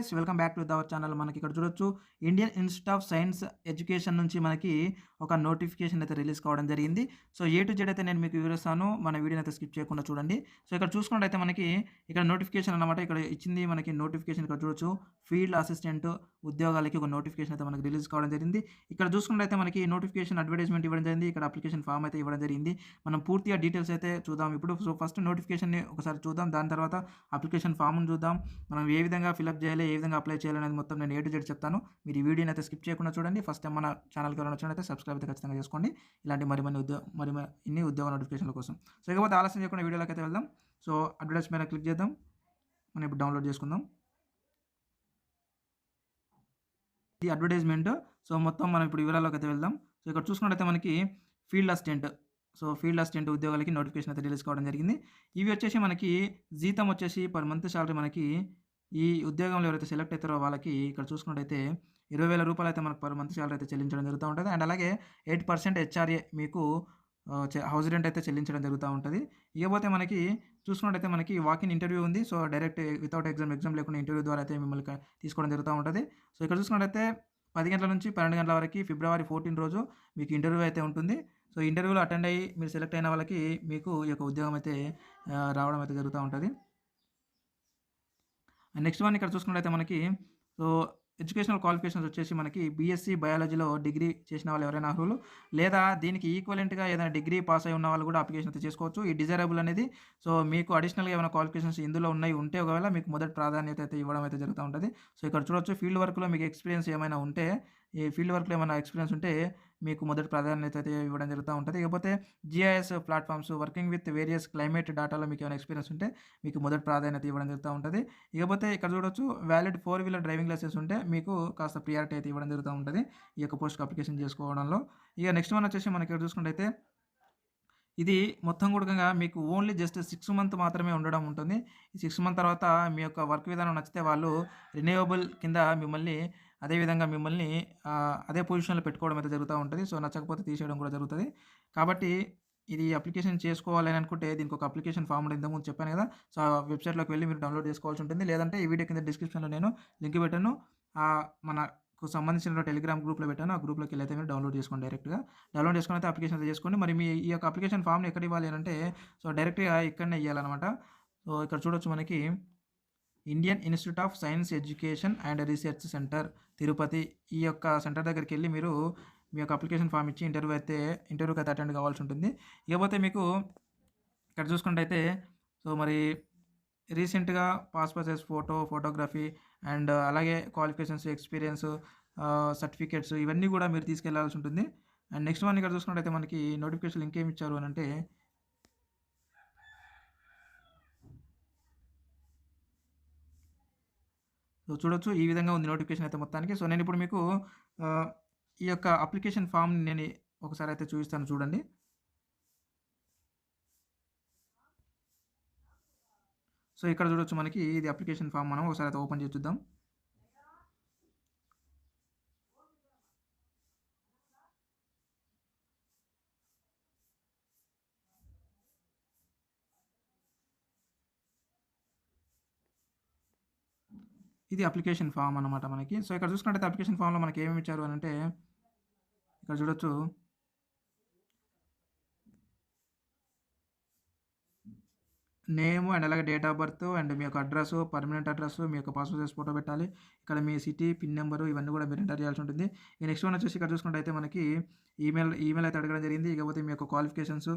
Guys welcome back to our channel. మనకి ఇక్కడ చూడొచ్చు Indian institute of science education నుంచి మనకి ఒక నోటిఫికేషన్ అయితే రిలీజ్ కావడం జరిగింది. సో ఏ టు జెడ్ అయితే నేను మీకు వివరిస్తాను. మన వీడియోని అయితే స్కిప్ చేయకుండా చూడండి. సో ఇక్కడ చూసుకున్నట్టయితే మనకి ఇక్కడ నోటిఫికేషన్ అన్నమాట. ఇక్కడ ఇచ్చింది మనకి నోటిఫికేషన్ ఇక్కడ చూడొచ్చు. ఫీల్డ్ అసిస్టెంట్ ఉద్యోగాలకి ఒక నోటిఫికేషన్ అయితే మనకి రిలీజ్ కావడం జరిగింది. ఇక్కడ చూసుకున్నట్టయితే మనకి నోటిఫికేషన్ అడ్వర్టైజ్మెంట్ ఇవ్వడం జరిగింది. ఇక్కడ అప్లికేషన్ ఫామ్ అయితే ఇవ్వడం జరిగింది. మనం పూర్తిగా డీటెయిల్స్ అయితే చూద్దాం ఇప్పుడు. సో ఫస్ట్ నోటిఫికేషన్‌ని ఒకసారి చూద్దాం. దాని తర్వాత అప్లికేషన్ ఫామ్‌ని చూద్దాం. మనం ఏ విధంగా ఫిలప్ చేయాలి, ఏ విధంగా అప్లై చేయాలనేది మొత్తం నేను ఏ టు జెడ్ చెప్తాను. మీరు ఈ వీడియోని అయితే స్కిప్ చేయకుండా చూడండి. ఫస్ట్ టైం మన ఛానల్‌కి ఎవరైనా వచ్చినట్లయితే సబ్స్క్రైబ్ అయితే ఖచ్చితంగా చేసుకోండి. ఇలాంటి ఇన్ని ఉద్యోగ నోటిఫికేషన్ల కోసం. సో ఇకపోతే ఆలస్యం చేయకుండా వీడియోలోకి అయితే వెళ్దాం. సో అడ్వర్టైజ్ మీద క్లిక్ చేద్దాం. మనం ఇప్పుడు డౌన్లోడ్ చేసుకుందాం. ఈ అడ్వర్టైజ్మెంట్. సో మొత్తం మనం ఇప్పుడు వివరాల్లోకి అయితే వెళ్దాం. సో ఇక్కడ చూసుకున్నట్టయితే మనకి field assistant. So field assistant ఉద్యోగాలకి నోటిఫికేషన్ అయితే రిలీజ్ కావడం జరిగింది. ఇవి వచ్చేసి మనకి జీతం వచ్చేసి పర్ మంత్ సాలరీ మనకి ఈ ఉద్యోగంలో ఎవరైతే సెలెక్ట్ అవుతారో వాళ్ళకి ఇక్కడ చూసుకున్నట్టయితే రూ. 20,000 అయితే మనకు పర్ మంత్ సాలరీ అయితే చెల్లించడం జరుగుతూ ఉంటది. అండ్ అలాగే 8% హెచ్ఆర్ఏ మీకు హౌస్ రెంట్ అయితే చెల్లించడం జరుగుతూ ఉంటది. ఇకపోతే మనకి చూసుకున్నట్టయితే మనకి వాకిన్ ఇంటర్వ్యూ ఉంది. సో డైరెక్ట్ వితౌట్ ఎగ్జామ్ లేకుండా ఇంటర్వ్యూ ద్వారా అయితే మిమ్మల్ని తీసుకోవడం జరుగుతూ ఉంటది. సో ఇక్కడ చూసుకున్నట్టయితే 10 గంటల నుంచి 12 గంటల వరకు ఫిబ్రవరి 14 రోజు మీకు ఇంటర్వ్యూ అయితే ఉంటుంది. సో ఇంటర్వ్యూలో అటెండ్ అయ్యి మీరు సెలెక్ట్ అయిన వాళ్ళకి మీకు ఈ యొక్క ఉద్యోగం అయితే రావడం అయితే జరుగుతూ ఉంటది. అండ్ నెక్స్ట్ వన్ ఇక్కడ చూసుకున్నట్టయితే మనకి సో ఎడ్యుకేషనల్ క్వాలిఫికేషన్స్ వచ్చేసి మనకి బీఎస్సీ బయాలజీలో డిగ్రీ చేసిన వాళ్ళు ఎవరైనా అర్హులు, లేదా దీనికి ఈక్వలెంట్‌గా ఏదైనా డిగ్రీ పాస్ అయి ఉన్న వాళ్ళు కూడా అప్లికేషన్ అయితే చేసుకోవచ్చు. ఈ డిజైరబుల్ అనేది సో మీకు అడిషనల్‌గా ఏమైనా క్వాలిఫికేషన్స్ ఇందులో ఉంటే ఒకవేళ మీకు మొదటి ప్రాధాన్యత అయితే ఇవ్వడం అయితే జరుగుతూ ఉంటది. సో ఇక్కడ చూడొచ్చు ఫీల్డ్ వర్క్‌లో మీకు ఎక్స్‌పీరియన్స్ ఏమైనా ఉంటే, ఈ ఫీల్డ్ వర్క్‌లో ఏమైనా ఎక్స్‌పీరియన్స్ ఉంటే మీకు మొదటి ప్రాధాన్యత అయితే ఇవ్వడం జరుగుతూ ఉంటది. ఇకపోతే GIS platforms working with various climate డాటాలో మీకు ఏమైనా ఎక్స్‌పీరియన్స్ ఉంటే మీకు మొదటి ప్రాధాన్యత ఇవ్వడం జరుగుతూ ఉంటది. ఇకపోతే ఇక్కడ చూడొచ్చు వ్యాలిడ్ 4 వీలర్ డ్రైవింగ్ లైసెన్స్ ఉంటే మీకు కాస్త ప్రియారిటీ అయితే ఇవ్వడం జరుగుతూ ఉంటది. ఈ యొక్క పోస్ట్‌కి అప్లికేషన్ చేసుకోవడంలో. ఇక నెక్స్ట్ వన్ వచ్చేసి మనకి ఇక్కడ చూసుకున్నట్టయితే ఇది మొత్తం కూడకంగా మీకు ఓన్లీ జస్ట్ 6 మంత్ మాత్రమే ఉండడం ఉంటుంది. ఈ 6 మంత్ తర్వాత మీ యొక్క వర్క్ విధానం నచ్చితే వాళ్ళు రిన్యూవబుల్ కింద అదే విధంగా మిమ్మల్ని అదే పొజిషన్‌లో పెట్టుకోవడం అయితే జరుగుతూ ఉంటది. సో నచ్చకపోతే తీసేయడం కూడా జరుగుతది. కాబట్టి ఇది అప్లికేషన్ చేసుకోవాలి అని అనుకుంటే దీనికి ఒక అప్లికేషన్ ఫామ్ ఉంటుంది. ఇంతకుముందు చెప్పాను కదా! సో ఆ వెబ్‌సైట్‌లోకి వెళ్లి మీరు డౌన్‌లోడ్ చేసుకోవాల్సి ఉంటుంది. లేదంటే ఈ వీడియో కింద డిస్క్రిప్షన్‌లో నేను లింక్ పెట్టాను. మనకు సంబంధించిన టెలిగ్రామ్ గ్రూప్‌లో పెట్టాను. ఆ గ్రూప్‌లోకి అయితే మీరు డౌన్‌లోడ్ చేసుకోండి డైరెక్ట్‌గా. డౌన్‌లోడ్ చేసుకొని అయితే అప్లికేషన్ అయితే చేసుకోండి. మరి మీ ఈ యొక్క అప్లికేషన్ ఫామ్‌ని ఎక్కడ ఇవ్వాలి అనంటే సో డైరెక్ట్‌గా ఇక్కడనే ఇయ్యాలనమాట. సో ఇక్కడ చూడొచ్చు మనకి Indian institute of science education and research centre Tirupati. ఈ యొక్క సెంటర్ దగ్గరికెళ్లి మీరు మీ యొక్క అప్లికేషన్ ఫామ్ ఇచ్చి ఇంటర్వ్యూకి అయితే అటెండ్ కావాల్సి ఉంటుంది. ఇకపోతే మీకు ఇక్కడ చూసుకున్నట్టయితే సో మరి రీసెంట్‌గా పాస్‌పోర్ట్ సైజ్ ఫోటోగ్రఫీ అండ్ అలాగే క్వాలిఫికేషన్స్, ఎక్స్‌పీరియన్స్, సర్టిఫికేట్స్ ఇవన్నీ కూడా మీరు తీసుకెళ్లాల్సి ఉంటుంది. అండ్ నెక్స్ట్ వన్ ఇక్కడ చూసుకున్నట్టయితే మనకి నోటిఫికేషన్‌లో ఇంకేమి ఇచ్చారు అనంటే సో చూడొచ్చు ఈ విధంగా ఉంది నోటిఫికేషన్ అయితే మొత్తానికి. సో నేనిప్పుడు మీకు ఆహ్, ఈ యొక్క అప్లికేషన్ ఫామ్‌ని నేను ఒకసారి అయితే చూపిస్తాను చూడండి. సో ఇక్కడ చూడొచ్చు మనకి ఇది అప్లికేషన్ ఫామ్ మనం ఒకసారి అయితే ఓపెన్ చేసి చూద్దాం. ఇది అప్లికేషన్ ఫామ్ అన్నమాట మనకి. సో ఇక్కడ చూసుకున్నట్టయితే అప్లికేషన్ ఫామ్‌లో మనకి ఏమేమి ఇచ్చారు అనంటే ఇక్కడ చూడొచ్చు నేమ్ అండ్ అలాగే డేట్ ఆఫ్ బర్త్ అండ్ మీ యొక్క అడ్రెస్, పర్మనెంట్ అడ్రెస్, మీ యొక్క పాస్‌పోర్ట్ సైజ్ ఫోటో పెట్టాలి. ఇక్కడ మీ సిటీ, పిన్ నంబరు ఇవన్నీ కూడా మీరు ఎంటర్ చేయాల్సి ఉంటుంది. ఈ నెక్స్ట్ వన్ వచ్చేసి ఇక్కడ చూసుకున్నట్టయితే మనకి ఈమెయిల్ అయితే అడగడం జరిగింది. ఇకపోతే మీ యొక్క క్వాలిఫికేషన్స్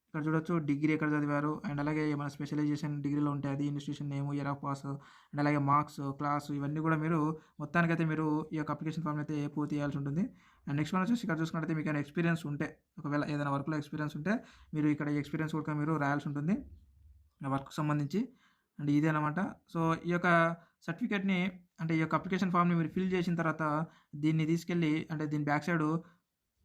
ఇక్కడ చూడొచ్చు డిగ్రీ ఎక్కడ చదివారు అండ్ అలాగే ఏమైనా స్పెషలైజేషన్ డిగ్రీలో ఉంటే అది, institution name, year of pass and అలాగే మార్క్స్, క్లాస్ ఇవన్నీ కూడా మీరు మొత్తానికైతే మీరు ఈ యొక్క అప్లికేషన్ ఫామ్‌ని అయితే పూర్తి చేయాల్సి ఉంటుంది. అండ్ నెక్స్ట్ వన్ వచ్చేసి ఇక్కడ చూసుకున్నట్టయితే మీకు ఏమైనా ఎక్స్‌పీరియన్స్ ఉంటే ఒకవేళ ఏదైనా వర్క్‌లో ఎక్స్‌పీరియన్స్ ఉంటే మీరు ఇక్కడ ఈ ఎక్స్‌పీరియన్స్ కూడా మీరు రాయాల్సి ఉంటుంది. ఆ వర్క్‌కి సంబంధించి. అండ్ ఇదే అనమాట. సో ఈ యొక్క సర్టిఫికేట్‌ని అంటే ఈ యొక్క అప్లికేషన్ ఫామ్‌ని మీరు ఫిల్ చేసిన తర్వాత దీన్ని తీసుకెళ్ళి అంటే దీని బ్యాక్ సైడు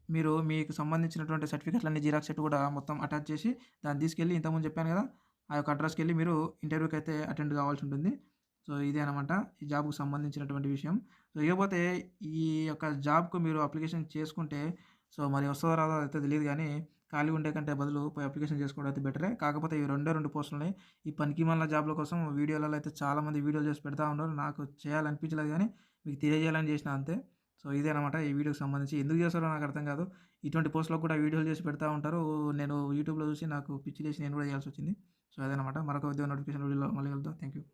మీరు మీకు సంబంధించినటువంటి సర్టిఫికేట్‌లన్నీ జిరాక్స్ సెట్ కూడా మొత్తం అటాచ్ చేసి దాన్ని తీసుకెళ్ళి ఇంతకుముందు చెప్పాను కదా! ఆ యొక్క అడ్రస్‌కెళ్ళి మీరు ఇంటర్వ్యూకి అయితే అటెండ్ కావాల్సి ఉంటుంది. సో ఇదే అనమాట ఈ జాబ్‌కి సంబంధించినటువంటి విషయం. సో ఇకపోతే ఈ యొక్క జాబ్‌కు మీరు అప్లికేషన్ చేసుకుంటే సో, మరి వస్తదో రాదో అయితే తెలీదు గానీ, ఖాళీగా ఉండే కంటే బదులు పోయి అప్లికేషన్ చేసుకోవడం అయితే బెటరే. కాకపోతే ఇవి రెండే 2 పోస్టులున్నాయి. ఈ పనికిమాలిన జాబ్‌ల కోసం వీడియోలలో అయితే చాలామంది వీడియోలు చేసి పెడతా ఉన్నారు. నాకు చేయాలనిపించలేదు గానీ, మీకు తెలియజేయాలని చేసినా అంతే. సో, ఇదేనమాట ఈ వీడియోకి సంబంధించి. ఎందుకు చేస్తారో నాకు అర్థం కాదు. ఇటువంటి పోస్ట్‌లకు కూడా వీడియోలు చేసి పెడతా ఉంటారు. నేను యూట్యూబ్‌లో చూసి నాకు పిచ్చి లేసి నేను కూడా చేయాల్సొచ్చింది. సో, అదనమాట. మరొక ఉద్యోగ నోటిఫికేషన్ వీడియోలో మళ్ళీ కలుద్దాం. Thank you.